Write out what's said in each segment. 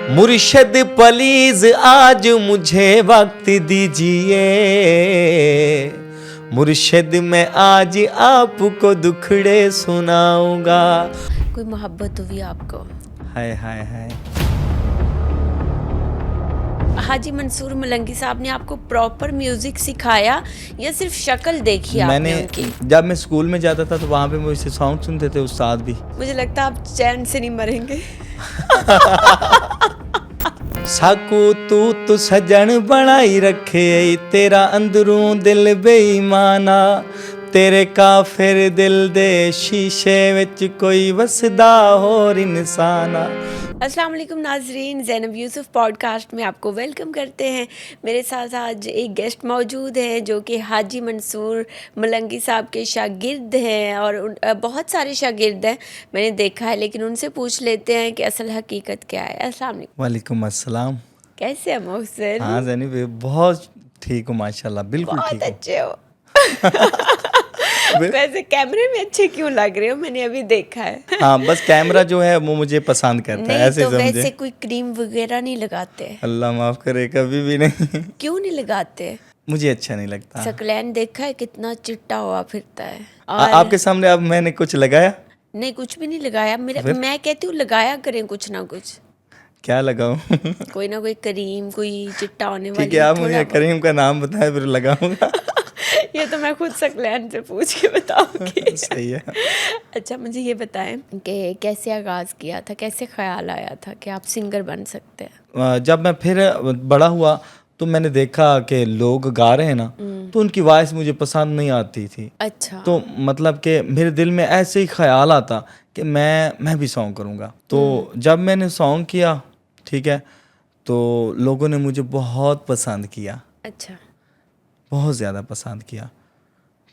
मुर्शिद प्लीज आज मुझे वक्त दीजिए, मुर्शिद मैं आज आपको दुखड़े सुनाऊंगा। कोई मोहब्बत हुई आपको? हाय हाय हाय। हाजी मंसूर मलंगी साहब ने आपको प्रॉपर म्यूजिक सिखाया या सिर्फ शक्ल देखी आपने मैंने उनकी? जब मैं स्कूल में जाता था तो वहाँ पे मुझसे सॉन्ग सुनते थे उस्ताद भी। मुझे लगता है आप चैन से नहीं मरेंगे। साकू तू सजन बनाई रखे, तेरा अंदरों दिल बेईमाना, तेरे काफिर दिल दे शीशे विच कोई वसदा होर इंसाना। अस्सलाम वालेकुम नाजरीन, ज़ैनब यूसुफ पॉडकास्ट में आपको वेलकम करते हैं। मेरे साथ आज एक गेस्ट मौजूद हैं जो कि हाजी मंसूर मलंगी साहब के शागिर्द हैं और बहुत सारे शागिर्द हैं मैंने देखा है, लेकिन उनसे पूछ लेते हैं कि असल हकीकत क्या है। अस्सलाम वालेकुम। वालेकुम अस्सलाम। कैसे हैं मोहसिन? हाँ ज़ैनब, बहुत ठीक हूँ माशाल्लाह, बिल्कुल ठीक बहुत हूँ। अच्छे हो। वैसे कैमरे में अच्छे क्यों लग रहे हो, मैंने अभी देखा है। हाँ, बस कैमरा जो है वो मुझे पसंद करता है, नहीं ऐसे तो समझे। वैसे कोई क्रीम वगैरह नहीं लगाते? अल्लाह माफ करे, कभी भी नहीं। क्यों नहीं लगाते? मुझे अच्छा नहीं लगता। सकलैन देखा है कितना चिट्टा हुआ फिरता है। आपके सामने अब मैंने कुछ लगाया? नहीं, कुछ भी नहीं लगाया। फिर? मैं कहती हूँ लगाया करें कुछ ना कुछ, क्या लगाऊं? कोई ना कोई क्रीम, कोई चिट्टा होने ठीक वाली है, आप थोड़ा मुझे बहुत। करीम का नाम बताएं फिर लगाऊंगा। ये तो मैं खुद सकलैन से पूछ के बताऊंगी। सही है। अच्छा, मुझे ये बताएं कि कैसे आगाज़ किया था, कैसे ख्याल आया था कि आप सिंगर बन सकते हैं? जब मैं फिर बड़ा हुआ तो मैंने देखा कि लोग गा रहे हैं ना, तो उनकी वॉइस मुझे पसंद नहीं आती थी। अच्छा। तो मतलब कि मेरे दिल में ऐसे ही ख्याल आता कि मैं भी सॉन्ग करूँगा। तो जब मैंने सॉन्ग किया, ठीक है, तो लोगों ने मुझे बहुत पसंद किया, अच्छा। बहुत ज़्यादा पसंद किया।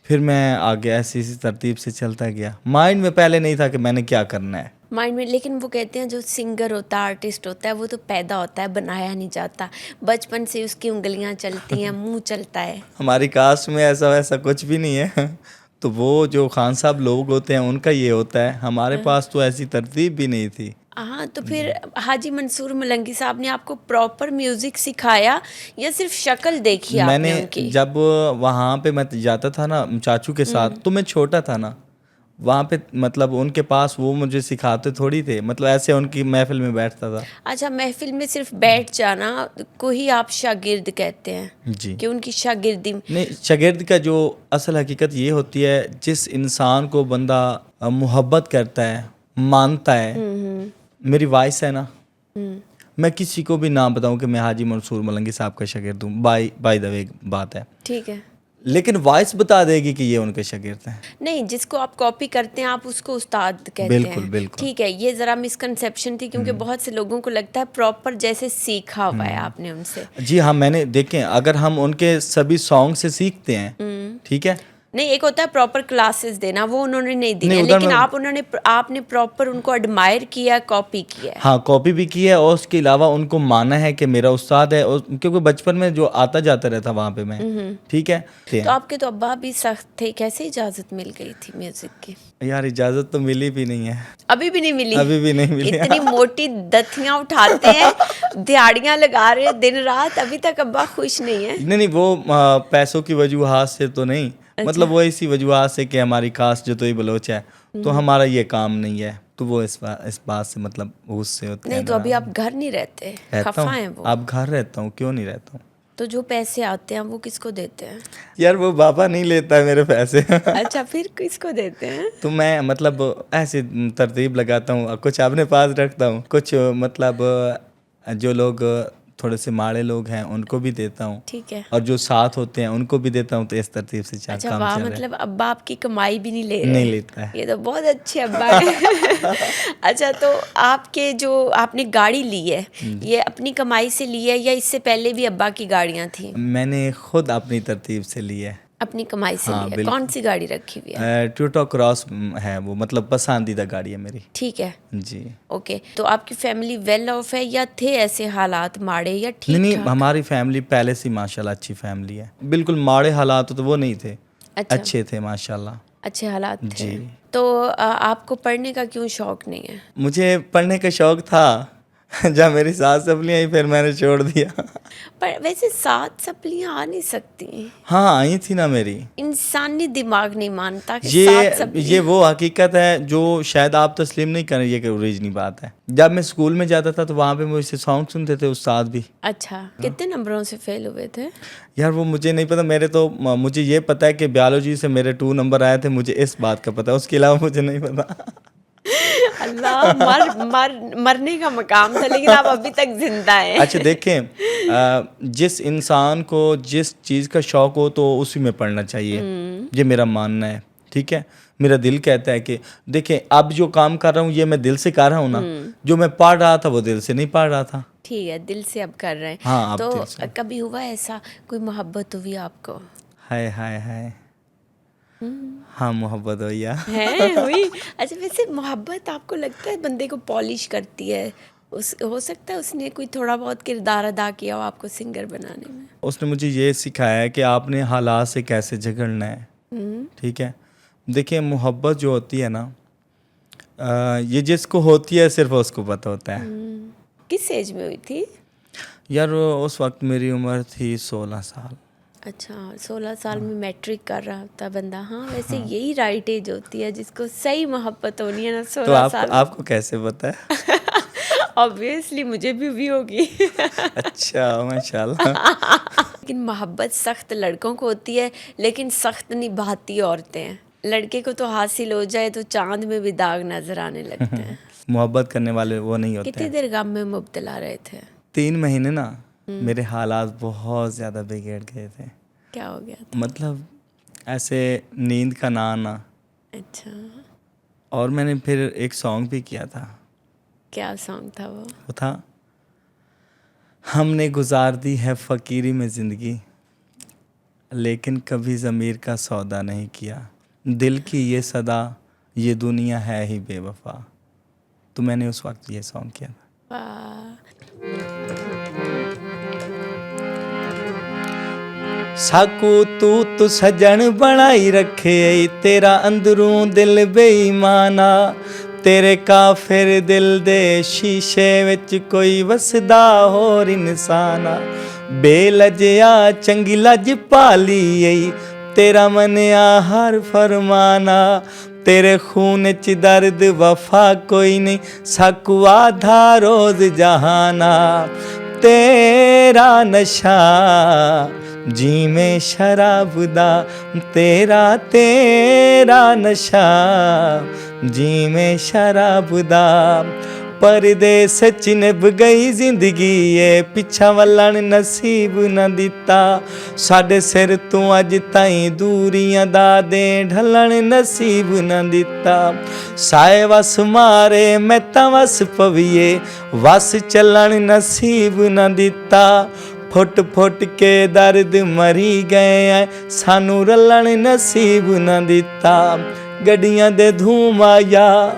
फिर मैं आगे ऐसी इसी तरतीब से चलता गया। माइंड में पहले नहीं था कि मैंने क्या करना है। माइंड में, लेकिन वो कहते हैं जो सिंगर होता है, आर्टिस्ट होता है, वो तो पैदा होता है, बनाया नहीं जाता। बचपन से उसकी उंगलियां चलती हैं, मुंह चलता है। हमारी कास्ट में ऐसा वैसा कुछ भी नहीं है। तो वो जो खान साहब लोग होते हैं उनका ये होता है, हमारे पास तो ऐसी तरतीब भी नहीं थी। हाँ, तो फिर हाजी मंसूर मलंगी साहब ने आपको प्रॉपर म्यूजिक सिखाया या सिर्फ शक्ल देखी आपने मैंने उनकी? जब वहाँ पे मैं जाता था ना चाचू के साथ, तो मैं छोटा था ना, वहाँ पे मतलब उनके पास वो मुझे सिखाते थोड़ी थे, मतलब ऐसे उनकी महफिल में बैठता था। अच्छा, महफिल में सिर्फ बैठ जाना को ही आप शागिर्द कहते हैं जी कि उनकी शागिर्दी? नहीं, शागिर्द का जो असल हकीकत ये होती है, जिस इंसान को बंदा मोहब्बत करता है, मानता है। मेरी वॉइस है ना, मैं किसी को भी ना बताऊं कि मैं हाजी मंसूर मलंगी साहब का शागिर्द हूँ, बाय द वे बात है, ठीक है। लेकिन वॉइस बता देगी कि ये उनके शागिर्द हैं। नहीं, जिसको आप कॉपी करते हैं आप उसको उस्ताद कहते बिल्कुल हैं। बिल्कुल। ठीक है, ये ज़रा मिसकंसेप्शन थी क्योंकि बहुत से लोगों को लगता है प्रॉपर जैसे सीखा हुआ है आपने उनसे। जी हाँ, मैंने देखें, अगर हम उनके सभी सॉन्ग से सीखते हैं, ठीक है। नहीं, एक होता है प्रॉपर क्लासेस देना, वो उन्होंने नहीं दी नहीं, है, उधर लेकिन मैं आपने प्रॉपर उनको एडमायर किया, कॉपी किया है। हाँ कॉपी भी की है, और उसके अलावा उनको माना है कि मेरा उस्ताद है, और क्योंकि बचपन में जो आता जाता रहता वहाँ पे मैं, ठीक है। तो आपके तो अब्बा भी सख्त थे, कैसे इजाज़त मिल गई थी म्यूजिक की? यार इजाज़त तो मिली भी नहीं है, अभी भी नहीं मिली? अभी भी नहीं मिली। इतनी मोटी दथियां उठाते हैं, दिहाड़ियां लगा रहे हैं दिन रात, अभी तक अब्बा खुश नहीं है? नहीं नहीं, वो पैसों की वजूहात से तो नहीं, मतलब वो इसी वजूहात से कि हमारी कास्ट जो तो ही बलोच है, तो हमारा ये काम नहीं है, तो वो इस बात से मतलब उससे होते हैं। नहीं तो अभी आप घर नहीं रहते, रहता खफा हैं हूँ, वो? आप घर रहता हूँ, क्यों नहीं रहता हूँ। तो जो पैसे आते हैं वो किसको देते हैं? यार वो बाबा नहीं लेता है मेरे पैसे। अच्छा, फिर किसको देते हैं? तो मैं मतलब ऐसे तरतीब लगाता हूँ, कुछ अपने पास रखता हूँ, कुछ मतलब जो लोग थोड़े से माड़े लोग हैं उनको भी देता हूँ, ठीक है। और जो साथ होते हैं उनको भी देता हूँ। तो इस तरतीब से अच्छा काम वाह, चल रहा है। मतलब अब्बा आपकी कमाई भी नहीं ले रहे? नहीं लेता है। ये तो बहुत अच्छे अब्बा हैं। अच्छा, तो आपके जो आपने गाड़ी ली है, ये अपनी कमाई से ली है या इससे पहले भी अब्बा की गाड़ियाँ थी? मैंने खुद अपनी तरतीब से ली है। अपनी कमाई से हाँ, ली है। बिल्कुल। कौन सी गाड़ी रखी हुई है? टोयोटा क्रॉस है वो, मतलब पसंदीदा गाड़ी है मेरी। ठीक है, जी। ओके। तो आपकी फैमिली वेल ऑफ है या थे ऐसे हालात माड़े या नहीं ठीक नहीं, ठाक? हमारी फैमिली पहले से ही माशाल्लाह अच्छी फैमिली है, बिल्कुल माड़े हालात तो वो नहीं थे, अच्छा, अच्छे थे माशाल्लाह। अच्छे हालात थे। जी। तो आपको पढ़ने का क्यों शौक नहीं है? मुझे पढ़ने का शौक था, जब मेरी 7 सपलियाँ आई फिर मैंने छोड़ दिया। पर वैसे 7 सपलियां आ नहीं सकती, हाँ आई थी ना मेरी। इंसानी दिमाग नहीं मानता कि 7 ये सपलियां। वो हकीकत है जो शायद आप तस्लीम नहीं करें, ये कि ओरिजिनल बात है। जब मैं स्कूल में जाता था तो वहाँ पे मुझसे सॉन्ग सुनते थे उस्ताद भी। अच्छा, कितने नंबरों से फेल हुए थे? यार वो मुझे नहीं पता, मुझे ये पता है कि बायोलॉजी से मेरे 2 नंबर आए थे, मुझे इस बात का पता है, उसके अलावा मुझे नहीं पता। अल्लाह, मरने का मकाम था, लेकिन आप अभी तक जिंदा हैं। अच्छा देखें, जिस इंसान को जिस चीज़ का शौक हो तो उसी में पढ़ना चाहिए, ये मेरा मानना है। ठीक है, मेरा दिल कहता है कि देखें अब जो काम कर रहा हूँ ये मैं दिल से कर रहा हूँ ना, जो मैं पढ़ रहा था वो दिल से नहीं पढ़ रहा था। ठीक है, दिल से अब कर रहे हैं। हाँ, अब तो दिल से। कभी हुआ ऐसा कोई मोहब्बत हुई आपको? हाय हाय हाय, हाँ मोहब्बत हो या है हुई? अच्छा, वैसे मोहब्बत आपको लगता है बंदे को पॉलिश करती है? उस हो सकता है उसने कोई थोड़ा बहुत किरदार अदा किया हो आपको सिंगर बनाने में? उसने मुझे ये सिखाया है कि आपने हालात से कैसे झगड़ना है। ठीक है, देखिए मोहब्बत जो होती है ना, ये जिसको होती है सिर्फ उसको पता होता है। किस एज में हुई थी? यार उस वक्त मेरी उम्र थी 16 साल। अच्छा, 16 साल में मैट्रिक कर रहा था बंदा। हाँ, वैसे यही राइट एज होती है जिसको सही मोहब्बत होनी है ना, तो 16 साल। आपको कैसे पता है? ऑब्वियसली मुझे भी होगी। अच्छा माशाल्लाह। लेकिन मोहब्बत सख्त लड़कों को होती है, लेकिन सख्त निभाती औरतें हैं। लड़के को तो हासिल हो जाए तो चांद में भी दाग नजर आने लगते हैं। मोहब्बत करने वाले वो नहीं होते कितनी हैं। देर गम में मुब्तला रहे थे? 3 महीने ना मेरे हालात बहुत ज़्यादा बिगड़ गए थे। क्या हो गया था? मतलब ऐसे नींद का ना आना, अच्छा, और मैंने फिर एक सॉन्ग भी किया था। क्या सॉन्ग था वो? वो था, हमने गुजार दी है फ़कीरी में ज़िंदगी, लेकिन कभी ज़मीर का सौदा नहीं किया, दिल की ये सदा, ये दुनिया है ही बेवफा। तो मैंने उस वक्त ये सॉन्ग किया था। वाह, साकू तू सजन बनाई रखे, तेरा अंदरों दिल बेईमाना, तेरे काफिर दिल दे शीशे विच कोई वसदा होर इंसाना, बेलजया चंगी लज पाली तेरा मनिया हर फरमाना, तेरे खून च दर्द वफा कोई नहीं, साकू आधा रोज जहाना, तेरा नशा जी में शराब दा, तेरा नशा जी में शराब दा, परदेस च निभ गई जिंदगी ये पिछा वलन नसीब न दिता, साडे सिर तू अज ताईं दूरियां दा दे ढलन नसीब न दिता, साए वस मारे मैं तां वस पवीए, वस चलन नसीब न दिता, फुट फुट के दर्द मरी गए हैं, सानू रलन नसीब न दिता, गड्डियां दे धूम आया,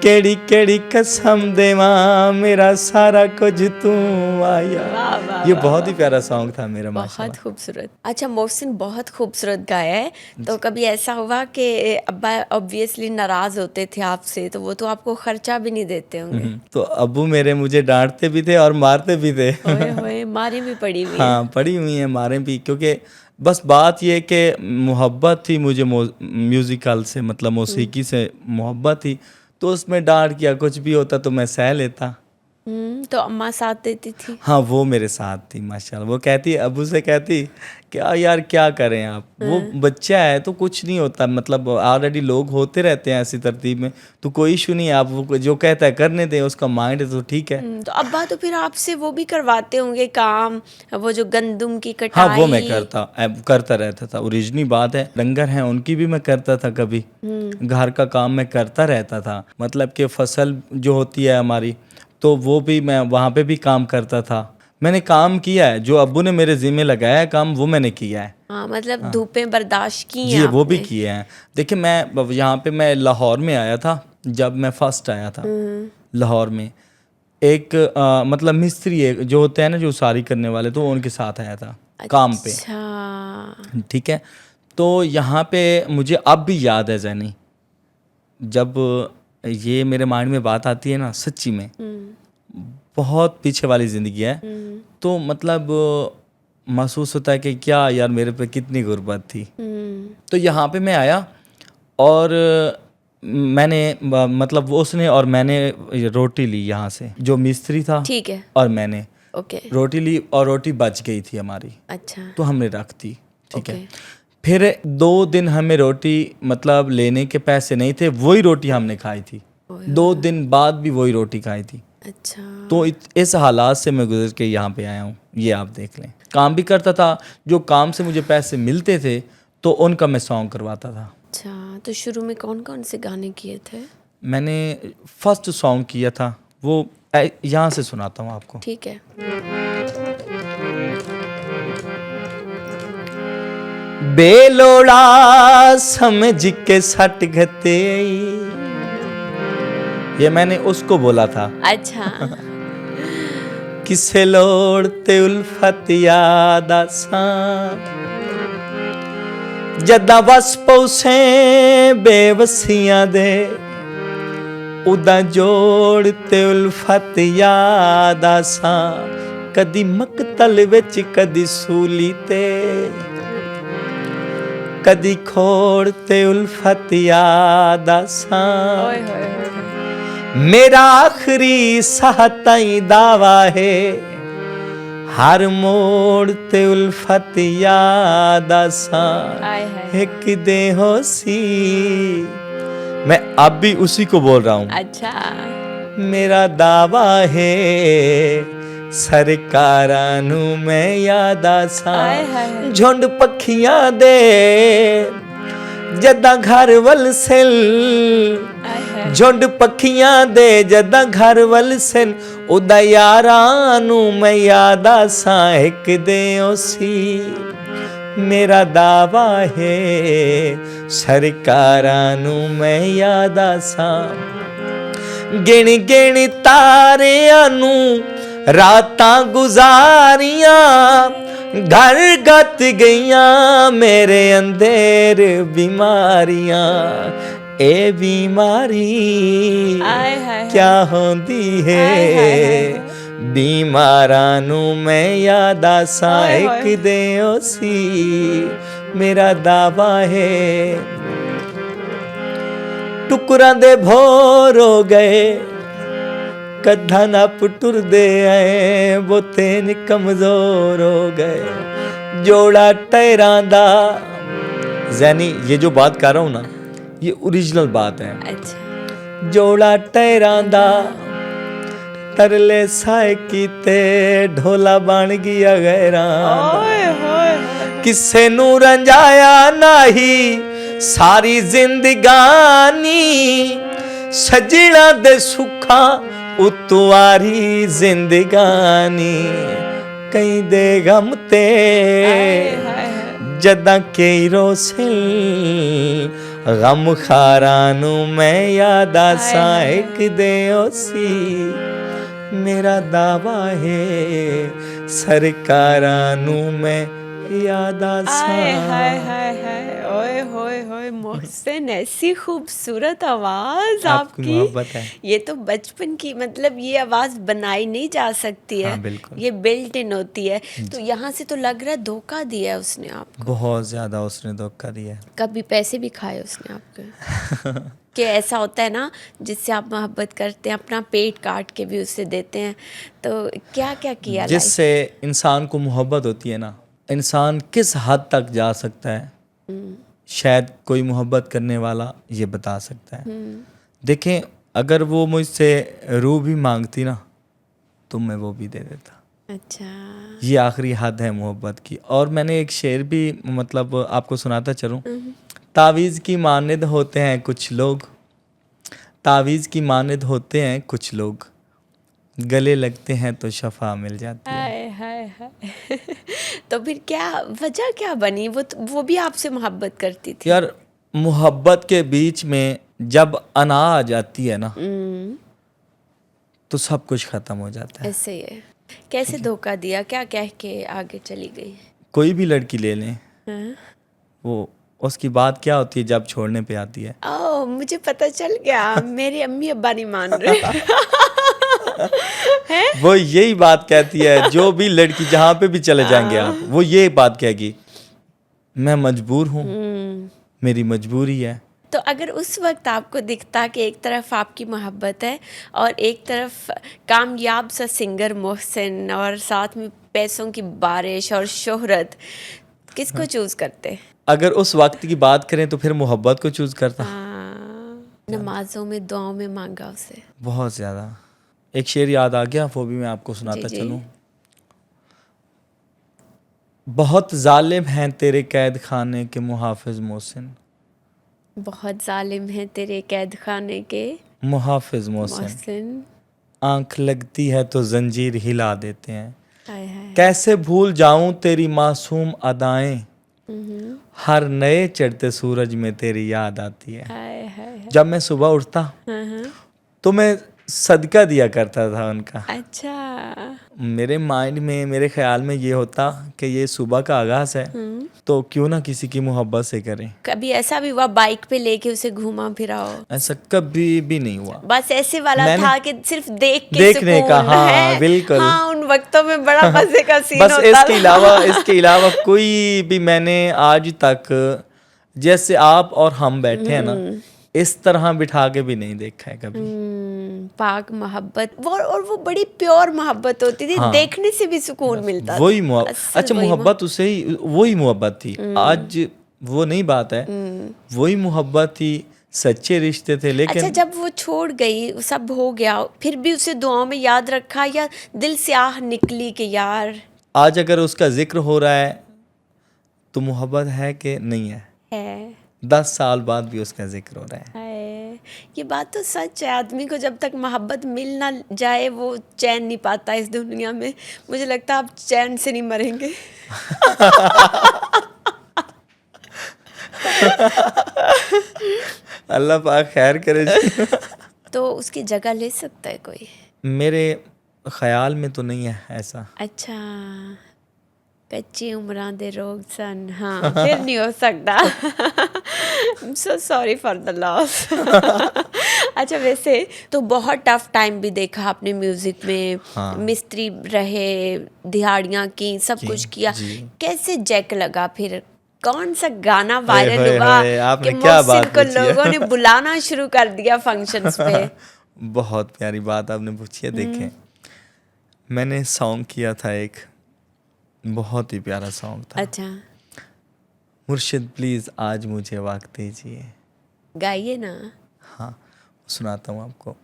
केड़ी केड़ी कसम देवा, मेरा सारा कुछ तू आया। वाह, वाह, ये वाह, बहुत ही प्यारा सॉन्ग था मेरा बहुत माशाल्लाह। खूबसूरत। अच्छा, मोहसिन बहुत खूबसूरत गाया है। तो कभी ऐसा हुआ कि अब्बा ऑब्वियसली नाराज होते थे आपसे, तो वो तो आपको खर्चा भी नहीं देते होंगे? तो अब्बू मेरे मुझे डांटते भी थे और मारते भी थे। ओए होए, मारी भी पड़ी हुई है। हाँ पड़ी हुई हैं, मारे भी, क्योंकि बस बात ये कि मोहब्बत थी मुझे म्यूज़िकल से, मतलब मौसीकी से मोहब्बत थी, तो उसमें डांट किया कुछ भी होता तो मैं सह लेता। तो अम्मा साथ देती थी? हाँ वो मेरे साथ थी माशाल्लाह। वो कहती, अबू से कहती क्या यार क्या करें आप, वो बच्चा है तो कुछ नहीं होता, मतलब ऑलरेडी लोग होते रहते हैं ऐसी तरतीब में, तो कोई इशू नहीं है, आप वो जो कहता है करने दें, उसका माइंड है तो ठीक है। तो अब्बा तो फिर आपसे वो भी करवाते होंगे काम, वो जो गंदम की हाँ कटाई? वो मैं करता रहता था, ओरिजिनल बात है, डंगर हैं उनकी भी मैं करता था, कभी घर का काम मैं करता रहता था, मतलब कि फसल जो होती है हमारी, तो वो भी मैं वहाँ पे भी काम करता था। मैंने काम किया है, जो अब्बू ने मेरे ज़िम्मे लगाया है काम, वो मैंने किया है। हाँ, मतलब धूपें बर्दाश्त की जी हैं वो भी आपने? किए हैं। देखिए मैं यहाँ पे मैं लाहौर में आया था, जब मैं फर्स्ट आया था लाहौर में, एक मतलब मिस्त्री एक जो होते हैं ना, जो उसारी करने वाले, तो उनके साथ आया था काम पे। अच्छा, ठीक है, तो यहाँ पे मुझे अब भी याद है जैनी, जब ये मेरे माइंड में बात आती है ना, सच्ची में बहुत पीछे वाली ज़िंदगी है। तो मतलब महसूस होता है कि क्या यार मेरे पे कितनी गुर्बत थी। तो यहाँ पे मैं आया और मैंने मतलब वो उसने और मैंने रोटी ली यहाँ से, जो मिस्त्री था ठीक है, और मैंने ओके, रोटी ली और रोटी बच गई थी हमारी, अच्छा, तो हमने रख दी। ठीक ओके, है। फिर 2 दिन हमें रोटी मतलब लेने के पैसे नहीं थे, वही रोटी हमने खाई थी। 2 दिन बाद भी वही रोटी खाई थी। अच्छा, तो इस हालात से मैं गुजर के यहाँ पे आया हूँ। ये आप देख लें। काम भी करता था, जो काम से मुझे पैसे मिलते थे तो उनका मैं सॉन्ग करवाता था। अच्छा। तो शुरू में कौन कौन से गाने किए थे? मैंने फर्स्ट सॉन्ग किया था वो यहाँ से सुनाता हूँ आपको। ठीक है। बेलोड़ा समझ के सट गते, ये मैंने उसको बोला था। अच्छा, किसे लोड़ते उल्फत याद आसा, जदा बस पौसे बेवसियां दे, उदा जोड़ते उल्फत याद आसा, कदी मकतल विच कदी सूली ते, कदी खोड़ते उल्फत याद आसा, ओए होए होए, मेरा आखिरी साह ताईं दावा है, हर मोड़ ते उल्फत याद आसा, आय हाय, एक दे होसी। मैं अब भी उसी को बोल रहा हूँ। अच्छा, मेरा दावा है सरकारां नू मैं याद आसा, आय हाय, झुंड पखियां दे जदा घर वल सिल, आय हाय, झुंड पखियां दे जदा घर वल सिल, उदा यारां नू मैं याद आसा, एक दे ओसी। मेरा दावा है सरकारां नू मैं याद आसा, गिण गिण तारियां नू रातां गुजारियां, घर गत गईयां मेरे अंदर बीमारियां, ए बीमारी आय हाय, क्या होंदी है, आय हाय, बीमारां नू मैं याद आसा, ओए एक होए, दे ओसी। मेरा दावा है टुकरां दे भोर हो गए, कद्धा ना पुटुरदे आए, बोतेन कमजोर हो गए, जोड़ा टैरां दा। यानी ये जो बात कर रहा हूँ ना, ये ओरिजिनल बात है। अच्छा, जोड़ा टैरां दा तरले साए कीते, ढोला बन गया गैरां दा, ओए होए होए, किसे नू रंजाया नाही सारी जिंदगानी, सजना दे सुखा उतवारी जिंदगानी, कई दे गम ते आय हाय, जदा कई रोसिल, गम खारां नू मैं याद आसा, एक दे ओसी। मेरा दावा है सरकारां नू मैं याद आसा। आय हाय हाय हाय, ओए होए होए, मोहसिन ऐसी खूबसूरत आवाज आपकी आपकी। मोहब्बत है। ये तो बचपन की, मतलब ये आवाज बनाई नहीं जा सकती है। हाँ, बिल्कुल। ये बिल्ट इन होती है। तो यहाँ से तो लग रहा है धोखा दिया है उसने आपको। बहुत ज्यादा उसने धोखा दिया है। कभी पैसे भी खाए उसने आपके? कि ऐसा होता है ना, जिससे आप मोहब्बत करते हैं अपना पेट काट के भी उसे देते हैं। तो क्या क्या किया लाइफ? जिससे इंसान को मोहब्बत होती है ना, इंसान किस हद तक जा सकता है, शायद कोई मोहब्बत करने वाला ये बता सकता है। देखें, अगर वो मुझसे रूह भी मांगती ना, तो मैं वो भी दे देता। अच्छा, ये आखिरी हद है मोहब्बत की। और मैंने एक शेर भी मतलब आपको सुनाता चलूं। तावीज़ की मानद होते हैं कुछ लोग, तावीज़ की मानद होते हैं कुछ लोग, गले लगते हैं तो शफा मिल जाती है। हाय हाय हाय। तो फिर क्या वजह क्या बनी? वो भी आपसे मोहब्बत करती थी? यार, मोहब्बत के बीच में जब अना आ जाती है ना, तो सब कुछ ख़त्म हो जाता है। ऐसे ही है। कैसे धोखा दिया? क्या कह के आगे चली गई? कोई भी लड़की ले लें, हाँ? वो उसकी बात क्या होती है जब छोड़ने पे आती है। ओह, मुझे पता चल गया। मेरे अम्मी अब्बा नहीं मान रहे। वो यही बात कहती है, जो भी लड़की जहाँ पे भी चले जाएंगे आप, वो ये बात कहेगी, मैं मजबूर हूँ, मेरी मजबूरी है। तो अगर उस वक्त आपको दिखता कि एक तरफ आपकी मोहब्बत है और एक तरफ कामयाब सा सिंगर मोहसिन और साथ में पैसों की बारिश और शोहरत, किसको चूज करते? अगर उस वक्त की बात करें तो फिर मोहब्बत को चूज करता। नमाजों में दुआओं में मांगा उसे बहुत ज़्यादा। एक शेर याद आ गया, वो भी मैं आपको सुनाता जी। चलूं। बहुत जालिम हैं तेरे कैद खाने के मुहाफिज मोहसिन, बहुत जालिम है तेरे कैद खाने के मुहाफिज मोहसिन, मोहसिन। आंख लगती है तो जंजीर हिला देते हैं। हाय हाय। कैसे भूल जाऊं तेरी मासूम अदाएं, हर नए चढ़ते सूरज में तेरी याद आती है। हाय हाय। जब मैं सुबह उठता तो मैं सदका दिया करता था उनका। अच्छा। मेरे माइंड में, मेरे ख्याल में ये होता कि ये सुबह का आगाज है, तो क्यों ना किसी की मोहब्बत से करें। कभी ऐसा भी हुआ बाइक पे लेके उसे घूमा फिरा हो? ऐसा कभी भी नहीं हुआ। बस ऐसे वाला मैंने था कि सिर्फ देख के देखने का, सुकून हाँ, है। बिल्कुल। हाँ, उन वक्तों में बड़ा मजे का सीन बस होता इसके अलावा कोई भी मैंने आज तक, जैसे आप और हम बैठे हैं ना, इस तरह बिठा के भी नहीं देखा है कभी। पाक मोहब्बत वो, और वो बड़ी प्योर मोहब्बत होती थी। हाँ। देखने से भी सुकून मिलता था। वही असल अच्छा, वही मोहब्बत उसे ही, वही मोहब्बत थी। आज वो नहीं बात है, वही मोहब्बत थी, सच्चे रिश्ते थे। लेकिन अच्छा, जब वो छोड़ गई, सब हो गया, फिर भी उसे दुआओं में याद रखा या दिल से आह निकली कि यार? आज अगर उसका जिक्र हो रहा है तो मोहब्बत है कि नहीं है? 10 साल बाद भी उसका जिक्र हो रहा है। हाय, ये बात तो सच है। आदमी को जब तक मोहब्बत मिल ना जाए वो चैन नहीं पाता इस दुनिया में। मुझे लगता है आप चैन से नहीं मरेंगे। अल्लाह पाक खैर करे जी। तो उसकी जगह ले सकता है कोई? मेरे ख्याल में तो नहीं है ऐसा। अच्छा, कच्ची उम्रां दे रोग सन। हाँ, फिर नहीं हो सकता। So sorry for the loss. अच्छा, वैसे तो बहुत टफ टाइम भी देखा आपने म्यूजिक में। हाँ। मिस्त्री रहे, दिहाड़ियाँ की, सब कुछ किया। जी। कैसे जैक लगा फिर? कौन सा गाना वायरल होए, हुआ होए, आपने कि क्या मोहसिन बात को पूछी है? लोगों ने बुलाना शुरू कर दिया फंक्शंस पे? बहुत प्यारी बात आपने पूछी है। देखें, मैंने सॉन्ग किया था एक, बहुत ही प्यारा सॉन्ग था। अच्छा, मुर्शिद प्लीज आज मुझे वक्त दीजिए। गाइए ना। हाँ, सुनाता हूँ आपको।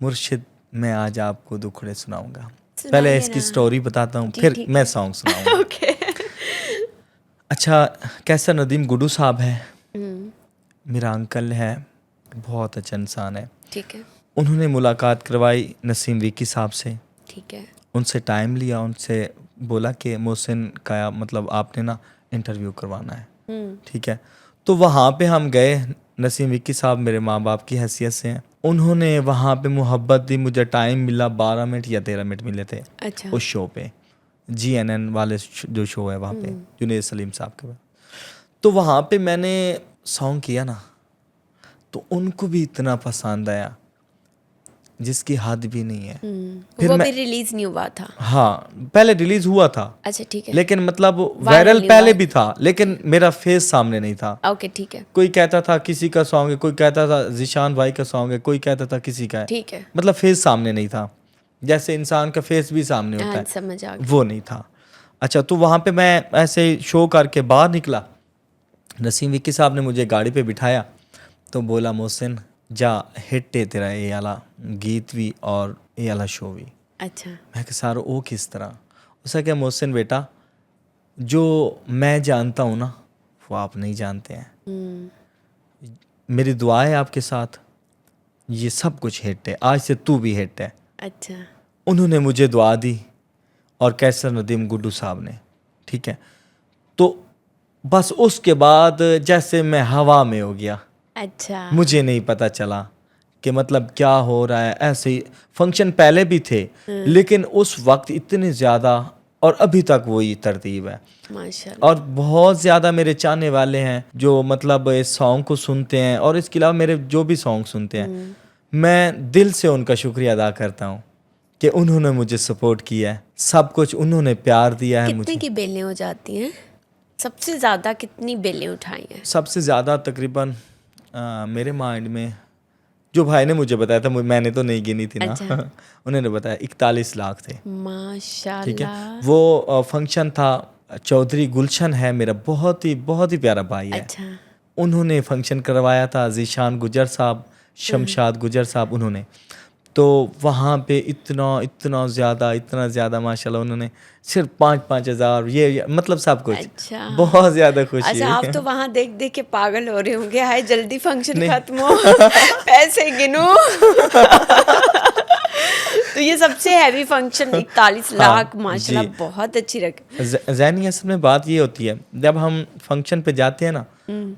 मुर्शिद मैं आज आपको दुखड़े सुनाऊंगा। सुनाइए पहले इसकी ना। स्टोरी बताता हूँ, जी, फिर ठीक मैं है। सॉन्ग सुनाऊंगा। ओके। अच्छा, कैसर नदीम गुड्डू साहब है, मेरा अंकल है, बहुत अच्छा इंसान है। ठीक है, उन्होंने मुलाकात करवाई नसीम विकी साहब से। ठीक है। उनसे टाइम लिया, उनसे बोला कि मोहसिन का मतलब आपने ना इंटरव्यू करवाना है। ठीक है, तो वहाँ पे हम गए। नसीम विक्की साहब मेरे माँ बाप की हैसियत से हैं। उन्होंने वहाँ पे मोहब्बत दी, मुझे टाइम मिला, 12 मिनट या 13 मिनट मिले थे अच्छा। उस शो पे, GNN वाले जो शो है वहाँ पे, जुनेद सलीम साहब के। तो वहाँ पे मैंने सॉन्ग किया ना, तो उनको भी इतना पसंद आया जिसकी हद भी नहीं है। फिर वो मैं, भी रिलीज नहीं हुआ था? हाँ, पहले रिलीज हुआ था, अच्छा, ठीक है। लेकिन मतलब Viral वायरल नहीं पहले हुआ। भी था, लेकिन मेरा फेस सामने नहीं था। ओके, ठीक है, कोई कहता था किसी का सॉन्ग है, कोई कहता था जिशान भाई का सॉन्ग है, कोई कहता था किसी का है। ठीक है। मतलब फेस सामने नहीं था, जैसे इंसान का फेस भी सामने होता हाँ, है, समझ आ गया। वो नहीं था। अच्छा, तो वहाँ पे मैं ऐसे शो करके बाहर निकला, नसीम विक्की साहब ने मुझे गाड़ी पे बिठाया, तो बोला मोहसिन जा, हिट है तेरा ये वाला गीत भी और ये वाला शो भी। अच्छा, मैं कहा सर वो किस तरह? उसका क्या, मोहसिन बेटा जो मैं जानता हूँ ना वो आप नहीं जानते हैं। मेरी दुआ है आपके साथ, ये सब कुछ हिट है, आज से तू भी हिट है। अच्छा। उन्होंने मुझे दुआ दी और कैसर नदीम गुड्डू साहब ने। ठीक है, तो बस उसके बाद जैसे मैं हवा में हो गया। अच्छा, मुझे नहीं पता चला कि मतलब क्या हो रहा है। ऐसे ही फंक्शन पहले भी थे, लेकिन उस वक्त इतने ज़्यादा, और अभी तक वही तरतीब है। माशाल्लाह। और बहुत ज़्यादा मेरे चाहने वाले हैं जो मतलब इस सॉन्ग को सुनते हैं, और इसके अलावा मेरे जो भी सॉन्ग सुनते हैं, मैं दिल से उनका शुक्रिया अदा करता हूँ कि उन्होंने मुझे सपोर्ट किया है, सब कुछ उन्होंने प्यार दिया है कितने मुझे। की बेलें हो जाती हैं? सबसे ज़्यादा कितनी बेलें उठाई हैं? सबसे ज़्यादा तकरीबन मेरे माइंड में जो भाई ने मुझे बताया था, मैंने तो नहीं गिनी थी ना। अच्छा। उन्होंने बताया 41 लाख थे। ठीक है, माशाल्लाह। वो फंक्शन था। चौधरी गुलशन है मेरा बहुत ही प्यारा भाई है। अच्छा। उन्होंने फंक्शन करवाया था, ज़ीशान गुजर साहब, शमशाद गुजर साहब उन्होंने। तो वहाँ पे इतना ज़्यादा माशाल्लाह उन्होंने सिर्फ 5-5 हज़ार ये मतलब सब कुछ। अच्छा। बहुत ज़्यादा खुशी अच्छा, हुई। आप तो वहाँ देख देख के पागल हो रहे होंगे, हाय जल्दी फंक्शन नहीं। खत्म हो, पैसे गिनो। तो ये सबसे हैवी फंक्शन 41 लाख, माशाल्लाह, जी। बहुत अच्छी रकम। ज़हनी असल में बात ये होती है, जब हम फंक्शन पे जाते हैं ना,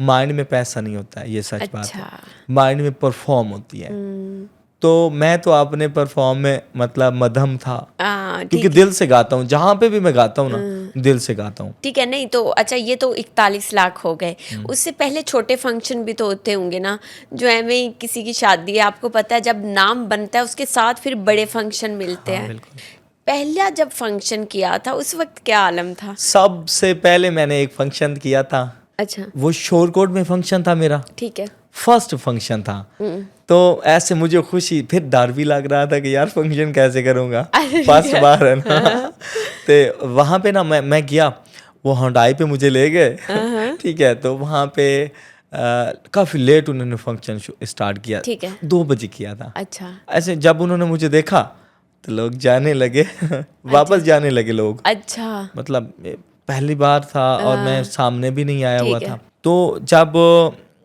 माइंड में पैसा नहीं होता है, ये सच बात है। अच्छा। माइंड में परफॉर्म होती है। तो मैं तो अपने परफॉर्म में मतलब मध्यम था, क्योंकि ठीक दिल से गाता हूँ। जहाँ पे भी मैं गाता हूँ ना, दिल से गाता हूँ। ठीक है। नहीं तो अच्छा, ये तो 41 लाख हो गए। उससे पहले छोटे फंक्शन भी तो होते होंगे ना, जो ऐਵੇਂ किसी की शादी है, आपको पता है जब नाम बनता है उसके साथ फिर बड़े फंक्शन मिलते हाँ, हैं। बिल्कुल। पहला जब फंक्शन किया था उस वक्त क्या आलम था? सबसे पहले मैंने एक फंक्शन किया था, अच्छा। वो शोरकोट में फंक्शन था मेरा, ठीक है। फर्स्ट फंक्शन था। तो ऐसे मुझे खुशी, फिर डर भी लग रहा था कि यार फंक्शन कैसे करूँगा, फर्स्ट बार है ना। तो वहाँ पे ना मैं गया, वो हुंडई पे मुझे ले गए। ठीक है, तो वहाँ पे काफ़ी लेट उन्होंने फंक्शन स्टार्ट किया। ठीक है। 2 बजे किया था। अच्छा। ऐसे जब उन्होंने मुझे देखा तो लोग जाने लगे, वापस जाने लगे लोग। अच्छा। मतलब पहली बार था और मैं सामने भी नहीं आया हुआ ठीक है। था। तो जब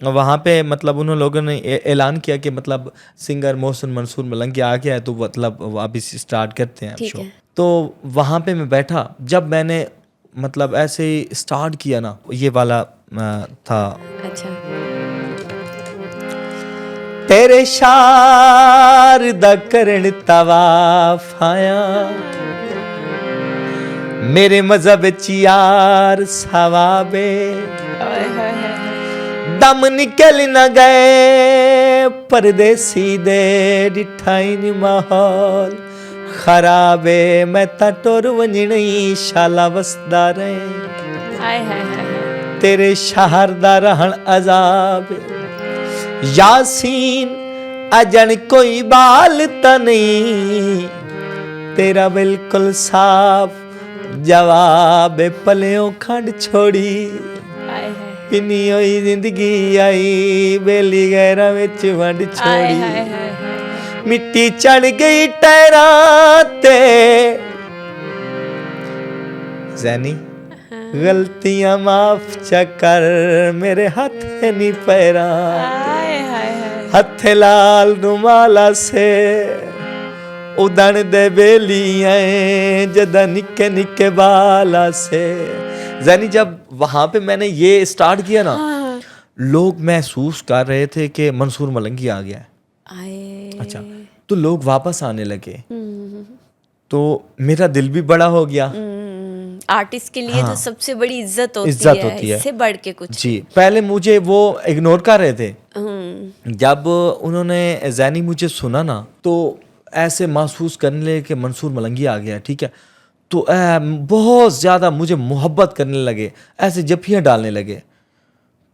वहाँ पे मतलब उन लोगों ने ऐलान किया कि मतलब सिंगर मोहसिन मंसूर मलंगी आ गया है, तो मतलब वापस स्टार्ट करते हैं ठीक शो। है। तो वहाँ पे मैं बैठा, जब मैंने मतलब ऐसे ही स्टार्ट किया ना, ये वाला था। अच्छा। तेरे शार दा करन तवाफ आया, मेरे मजहब च यार सवाबे, दम निकल न गए परदेसी दे, डिठाई नी माहौल खराबे, मैं ता टुर वंजनी शाला वसदा रहे, हाय हाय हाय। तेरे शहर दा रहन अजाब, यासीन अजन कोई बाल ता नहीं, तेरा बिल्कुल साफ जवाब, पलियों खंड छोड़ी, हाय हाय पिनी होई जिंदगी आई, बेली गैरा विच वंड हाय छोड़ी, हाय हाय। मिट्टी चढ़ गई टैरां ते, ज़ैनी गलतियां माफ चकर, मेरे हथ नी पैरा, हाय हाय हाय। हथ लाल रुमाला से उदण दे बेलियां, जदा निके निके बाला से। ज़ैनी जब वहाँ पे मैंने ये स्टार्ट किया ना, हाँ। लोग महसूस कर रहे थे कि मंसूर मलंगी आ गया है। आए। अच्छा, तो लोग वापस आने लगे, तो मेरा दिल भी बड़ा हो गया। आर्टिस्ट के लिए तो हाँ। सबसे बड़ी इज्जत होती इज्जत है, होती है। इससे बढ़ के कुछ जी, पहले मुझे वो इग्नोर कर रहे थे। नहीं। जब उन्होंने ज़ैनी मुझे सुना ना, तो ऐसे महसूस करने लगे कि मंसूर मलंगी आ गया है। ठीक है, तो बहुत ज़्यादा मुझे मोहब्बत करने लगे, ऐसे जफ्फियाँ डालने लगे।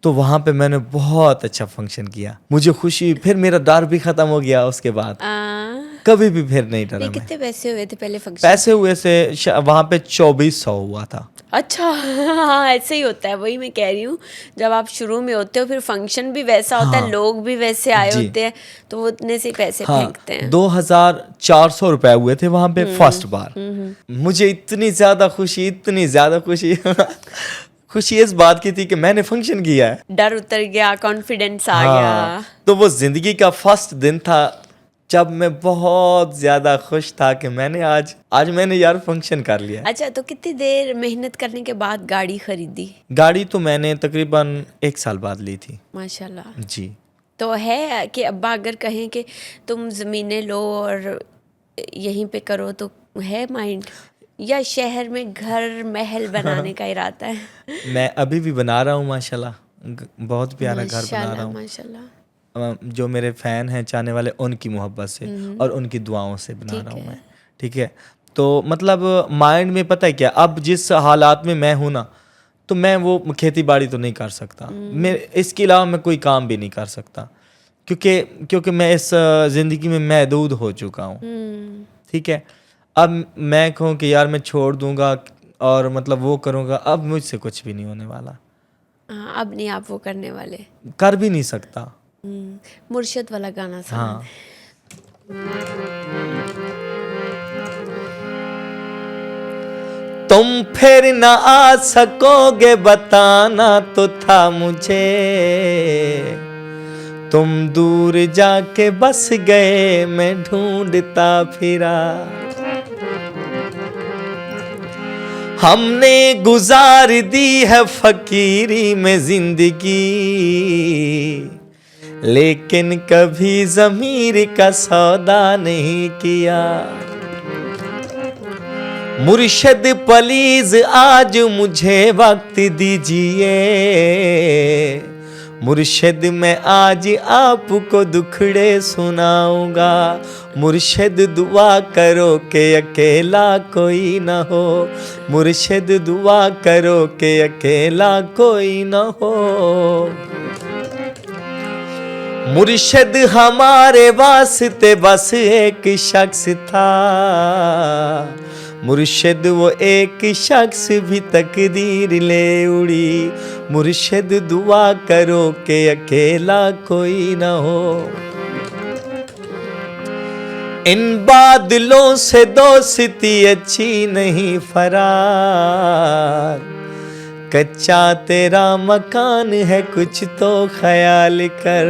तो वहाँ पे मैंने बहुत अच्छा फंक्शन किया, मुझे खुशी, फिर मेरा डर भी ख़त्म हो गया उसके बाद। कभी भी फिर नहीं डरा मैं। कितने पैसे हुए थे पहले फंक्शन? पैसे हुए से वहाँ पे 2400 हुआ था। अच्छा। हाँ, ऐसे ही होता है, वही मैं कह रही हूँ। जब आप शुरू में होते हो, फिर फंक्शन भी वैसा होता है, हाँ। लोग भी वैसे आए जी। होते हैं, तो वो उतने से ही पैसे हाँ, फेंकते हैं। 2400 रुपए हुए थे वहाँ पे फर्स्ट बार। मुझे इतनी ज़्यादा खुशी खुशी इस बात की थी कि मैंने फंक्शन किया है। डर उतर गया, कॉन्फिडेंस आ हाँ, गया। तो वो जिंदगी का फर्स्ट दिन था जब मैं बहुत ज़्यादा खुश था कि मैंने आज मैंने यार फंक्शन कर लिया है। अच्छा, तो कितनी देर मेहनत करने के बाद गाड़ी खरीदी? गाड़ी तो मैंने तकरीबन 1 साल बाद ली थी। माशाल्लाह। जी। तो है कि अब्बा अगर कहें कि तुम ज़मीनें लो और यहीं पे करो, तो है माइंड, या शहर में घर महल बनाने का इरादा है? मैं अभी भी बना रहा हूँ माशाल्लाह, बहुत प्यारा घर बना रहा माशाल्लाह हूँ। माशाल्लाह। जो मेरे फ़ैन हैं, चाहने वाले, उनकी मोहब्बत से और उनकी दुआओं से बना ठीक रहा हूँ है। मैं। ठीक है। तो मतलब माइंड में पता है क्या, अब जिस हालात में मैं हूँ ना, तो मैं वो खेती बाड़ी तो नहीं कर सकता, मैं इसके अलावा मैं कोई काम भी नहीं कर सकता, क्योंकि मैं इस ज़िंदगी में महदूद हो चुका हूँ। ठीक है। अब मैं कहूँ कि यार मैं छोड़ दूंगा और मतलब वो करूँगा, अब मुझसे कुछ भी नहीं होने वाला, हाँ, अब नहीं आप वो करने वाले। कर भी नहीं सकता। मुर्शद वाला गाना सुना हाँ। तुम फिर न आ सकोगे बताना तो था मुझे, तुम दूर जाके बस गए मैं ढूंढता फिरा, हमने गुजार दी है फकीरी में जिंदगी, लेकिन कभी ज़मीर का सौदा नहीं किया। मुर्शिद प्लीज आज मुझे वक्त दीजिए, मुर्शिद मैं आज आपको दुखड़े सुनाऊंगा, मुर्शिद दुआ करो कि अकेला कोई ना हो, मुर्शिद दुआ करो कि अकेला कोई ना हो। मुर्शिद हमारे वास्ते बस एक शख्स था, मुर्शिद वो एक शख्स भी तकदीर ले उड़ी, मुर्शिद दुआ करो कि अकेला कोई ना हो। इन बादलों से दोस्ती अच्छी नहीं फरार, कच्चा तेरा मकान है कुछ तो ख्याल कर,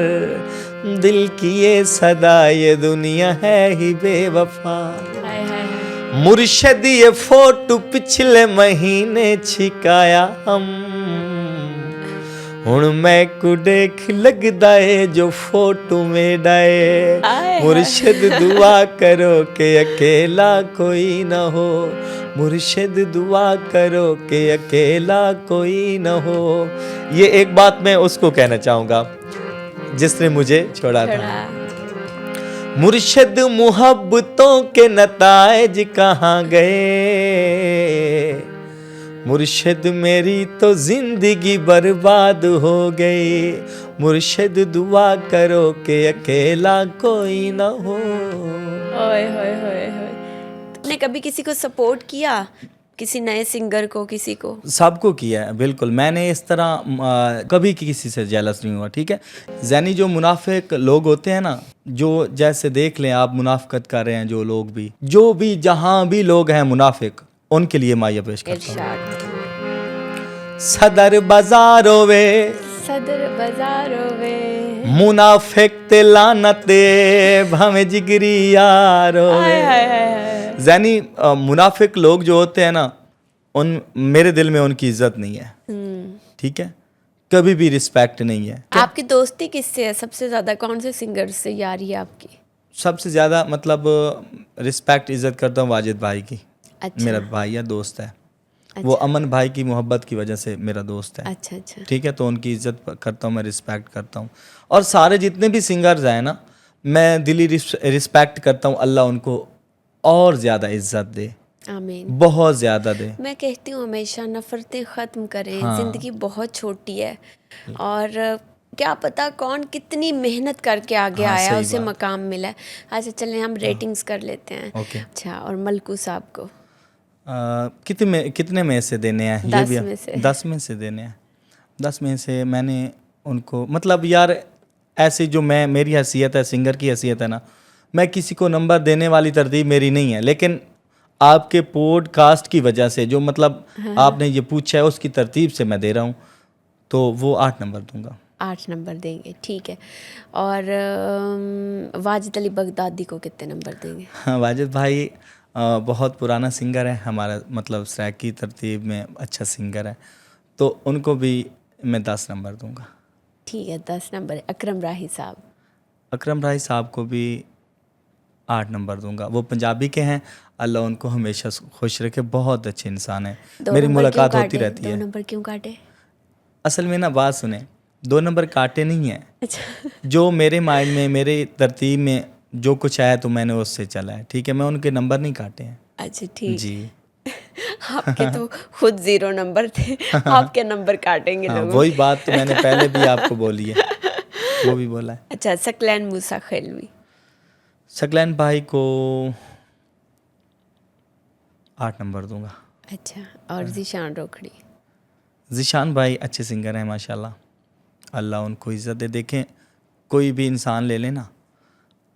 दिल की ये सदा ये दुनिया है ही बेवफा। मुर्शिद ये फोटो पिछले महीने छिकाया हम, हुण मैं को देख लगदा है जो फोटो में डाए, मुर्शिद दुआ करो कि अकेला कोई ना हो, मुर्शिद दुआ करो कि अकेला कोई ना हो। ये एक बात मैं उसको कहना चाहूँगा जिसने मुझे छोड़ा था। मुर्शिद मुहब्बतों के नताइज कहाँ गए, मुर्शिद मेरी तो जिंदगी बर्बाद हो गई, मुर्शिद दुआ करो कि अकेला कोई ना हो। ओए होए होए होए। तुमने कभी किसी को सपोर्ट किया, किसी नए सिंगर को, किसी को? सबको किया है, बिल्कुल। मैंने इस तरह कभी किसी से जेलस नहीं हुआ। ठीक है। जैनी जो मुनाफिक लोग होते हैं ना, जो जैसे देख लें आप मुनाफिकत कर रहे हैं जो लोग भी, जो भी जहां भी लोग हैं मुनाफिक, उनके लिए माया पेश करता हूं। सदर बाजारों वे, सदर बाजारों वे, मुनाफिक ते लानते भवे जिगरी यारो। यानी मुनाफिक लोग जो होते हैं ना, उन मेरे दिल में उनकी इज्जत नहीं है। ठीक है। कभी भी रिस्पेक्ट नहीं है। आपकी दोस्ती किससे है सबसे ज्यादा? कौन से सिंगर से यारी है आपकी? सबसे ज्यादा मतलब रिस्पेक्ट इज्जत करता हूँ वाजिद भाई की। अच्छा। मेरा भाई है, दोस्त है। अच्छा। वो अमन भाई की मोहब्बत की वजह से मेरा दोस्त है। अच्छा अच्छा। ठीक है। तो उनकी इज्जत करता हूँ मैं, रिस्पेक्ट करता हूँ। और सारे जितने भी सिंगर्स हैं ना, मैं दिली रिस्पेक्ट करता हूँ। अल्लाह उनको और ज़्यादा इज्जत दे, आमीन, बहुत ज़्यादा दे। मैं कहती हूँ हमेशा नफ़रतें ख़त्म करें। हाँ। ज़िंदगी बहुत छोटी है और क्या पता कौन कितनी मेहनत करके आगे हाँ, आया, सही उसे बात। मकाम मिला है। अच्छा चलें हम रेटिंग्स कर लेते हैं। ओके। अच्छा, और मलकू साहब को कितने में से देने हैं? 10 भी में से। 10 में से देने हैं। 10 में से मैंने उनको मतलब यार, ऐसी जो मैं मेरी हैसियत है, सिंगर की हैसियत है ना, मैं किसी को नंबर देने वाली तरतीब मेरी नहीं है। लेकिन आपके पॉडकास्ट की वजह से जो मतलब आपने ये पूछा है, उसकी तरतीब से मैं दे रहा हूँ, तो वो 8 नंबर दूंगा। 8 नंबर देंगे, ठीक है। और वाजिद अली बगदादी को कितने नंबर देंगे? हाँ, वाजिद भाई बहुत पुराना सिंगर है हमारा, मतलब सैक की तरतीब में अच्छा सिंगर है, तो उनको भी मैं 10 नंबर दूंगा। ठीक है, 10 नंबर। अकरम राही साहब? अकरम राही साहब को भी 8 नंबर दूंगा। वो पंजाबी के हैं, अल्लाह उनको हमेशा खुश रखे, बहुत अच्छे इंसान हैं, मेरी मुलाकात होती रहती है। 2 नंबर क्यों काटे? असल में ना, बात सुने, 2 नंबर काटे नहीं हैं। अच्छा। जो मेरे माइंड में, मेरे तरतीब में जो कुछ आया तो मैंने उससे चला है, ठीक है। मैं उनके नंबर नहीं काटे हैं अच्छा ठीक। जी। आपके तो खुद 0 नंबर थे, आपके नंबर काटेंगे हाँ, लोगों वही के। बात तो मैंने पहले भी आपको बोली है, वो भी बोला है। अच्छा, सकलैन मूसा खिलवी। सकलैन भाई को 8 नंबर दूंगा। अच्छा, और ज़ीशान रोखड़ी। ज़ीशान भाई अच्छे सिंगर हैं माशाल्लाह, अल्लाह उनको इज़्ज़त दे। देखें, कोई भी इंसान ले लेना,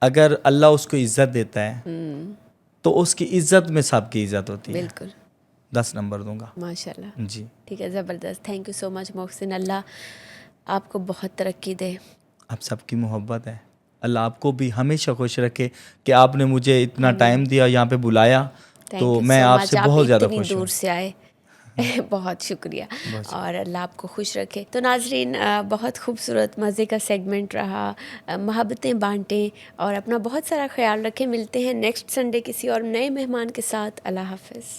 अगर अल्लाह उसको इज़्ज़त देता है तो उसकी इज़्ज़त में सबकी इज़्ज़त होती है। बिल्कुल, 10 नंबर दूंगा माशाल्लाह। जी। ठीक है, ज़बरदस्त। Thank you so much Mohsin, अल्लाह आपको बहुत तरक्की दे। आप सबकी मोहब्बत है, अल्लाह आपको भी हमेशा खुश रखे कि आपने मुझे इतना टाइम दिया, यहाँ पे बुलाया, थैंक तो यू मैं सो मच, आपसे आप बहुत ज़्यादा इतनी खुश हूँ। दूर से आए। बहुत शुक्रिया, बहुत और अल्लाह आपको खुश रखे। तो नाजरीन, बहुत खूबसूरत मज़े का सेगमेंट रहा। मोहब्बतें बांटें और अपना बहुत सारा ख्याल रखें। मिलते हैं नेक्स्ट संडे किसी और नए मेहमान के साथ। अल्लाह हाफ़िज़।